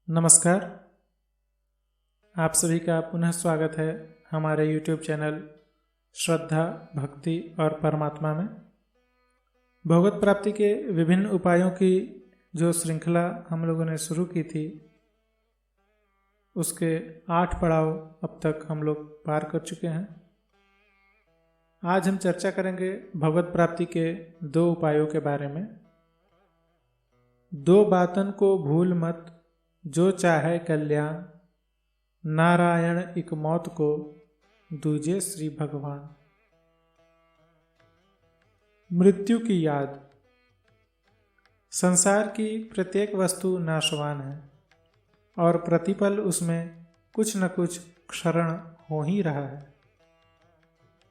नमस्कार। आप सभी का पुनः स्वागत है हमारे YouTube चैनल श्रद्धा भक्ति और परमात्मा में। भगवत प्राप्ति के विभिन्न उपायों की जो श्रृंखला हम लोगों ने शुरू की थी, उसके 8 पड़ाव अब तक हम लोग पार कर चुके हैं। आज हम चर्चा करेंगे भगवत प्राप्ति के 2 उपायों के बारे में। 2 बातन को भूल मत, जो चाहे कल्याण, नारायण इक मौत को, दूजे श्री भगवान। मृत्यु की याद। संसार की प्रत्येक वस्तु नाशवान है और प्रतिपल उसमें कुछ न कुछ क्षरण हो ही रहा है।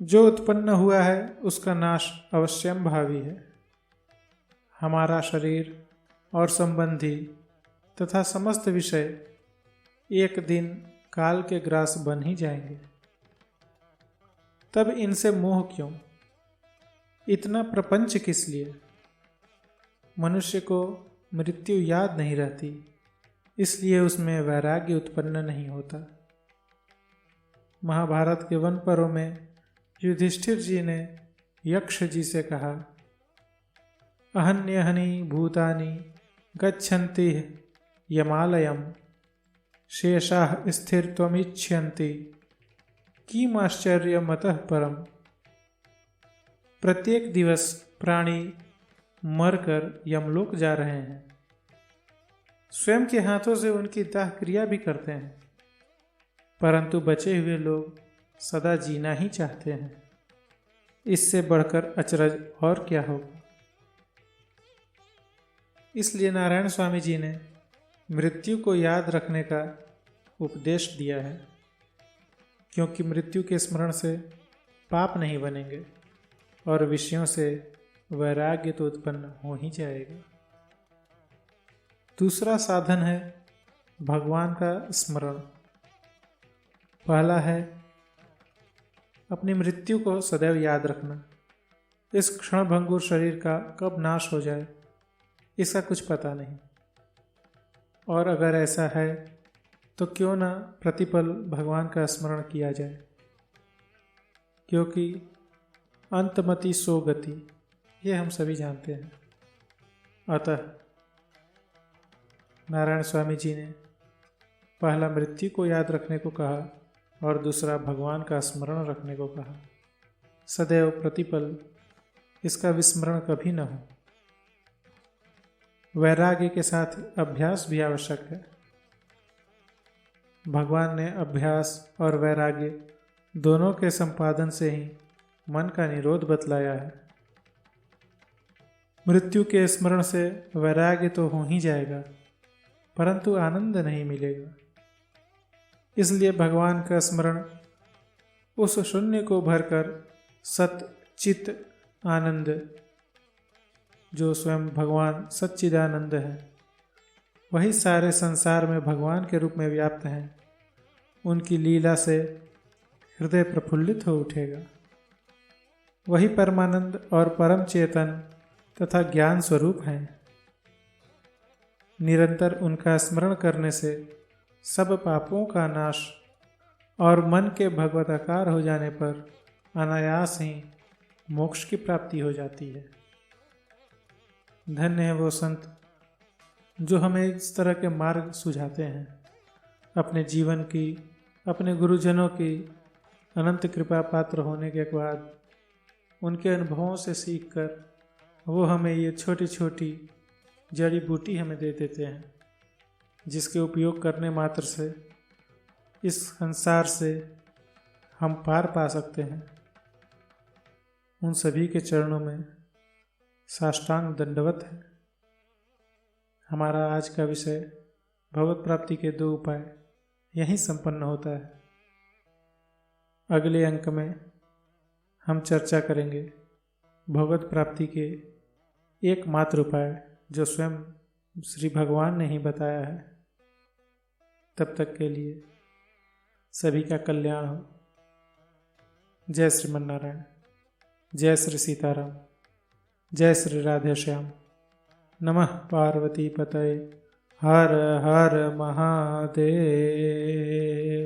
जो उत्पन्न हुआ है उसका नाश अवश्यंभावी है। हमारा शरीर और संबंधी तथा समस्त विषय एक दिन काल के ग्रास बन ही जाएंगे। तब इनसे मोह क्यों? इतना प्रपंच किस लिए? मनुष्य को मृत्यु याद नहीं रहती, इसलिए उसमें वैराग्य उत्पन्न नहीं होता। महाभारत के वन पर्व में युधिष्ठिर जी ने यक्ष जी से कहा, अहन्यहनि भूतानि गच्छन्ति यमालयम शेषाः स्थिरत्वमिच्छन्ति किमाश्चर्यमतः परम। प्रत्येक दिवस प्राणी मरकर यमलोक जा रहे हैं। स्वयं के हाथों से उनकी दाह क्रिया भी करते हैं, परंतु बचे हुए लोग सदा जीना ही चाहते हैं। इससे बढ़कर अचरज और क्या होगा। इसलिए नारायण स्वामी जी ने मृत्यु को याद रखने का उपदेश दिया है, क्योंकि मृत्यु के स्मरण से पाप नहीं बनेंगे और विषयों से वैराग्य तो उत्पन्न हो ही जाएगा। दूसरा साधन है भगवान का स्मरण। पहला है अपनी मृत्यु को सदैव याद रखना। इस क्षणभंगुर शरीर का कब नाश हो जाए इसका कुछ पता नहीं, और अगर ऐसा है तो क्यों ना प्रतिपल भगवान का स्मरण किया जाए, क्योंकि अंतमति सो गति, ये हम सभी जानते हैं। अतः नारायण स्वामी जी ने पहला मृत्यु को याद रखने को कहा और दूसरा भगवान का स्मरण रखने को कहा। सदैव प्रतिपल इसका विस्मरण कभी न हो। वैराग्य के साथ अभ्यास भी आवश्यक है। भगवान ने अभ्यास और वैराग्य दोनों के संपादन से ही मन का निरोध बतलाया है। मृत्यु के स्मरण से वैराग्य तो हो ही जाएगा, परंतु आनंद नहीं मिलेगा। इसलिए भगवान का स्मरण उस शून्य को भरकर सत चित आनंद, जो स्वयं भगवान सच्चिदानंद है, वही सारे संसार में भगवान के रूप में व्याप्त हैं, उनकी लीला से हृदय प्रफुल्लित हो उठेगा। वही परमानंद और परम चेतन तथा ज्ञान स्वरूप हैं। निरंतर उनका स्मरण करने से सब पापों का नाश और मन के भगवताकार हो जाने पर अनायास ही मोक्ष की प्राप्ति हो जाती है। धन्य है वो संत जो हमें इस तरह के मार्ग सुझाते हैं। अपने जीवन की, अपने गुरुजनों की अनंत कृपा पात्र होने के बाद उनके अनुभवों से सीखकर वो हमें ये छोटी छोटी जड़ी बूटी हमें दे देते हैं, जिसके उपयोग करने मात्र से इस संसार से हम पार पा सकते हैं। उन सभी के चरणों में साष्टांग दंडवत है। हमारा आज का विषय भगवत प्राप्ति के 2 उपाय यहीं संपन्न होता है। अगले अंक में हम चर्चा करेंगे भगवत प्राप्ति के एकमात्र उपाय जो स्वयं श्री भगवान ने ही बताया है। तब तक के लिए सभी का कल्याण हो। जय श्रीमन नारायण, जय श्री सीताराम, जय श्री राधे श्याम। नमः पार्वती पतये, हर हर महादेव।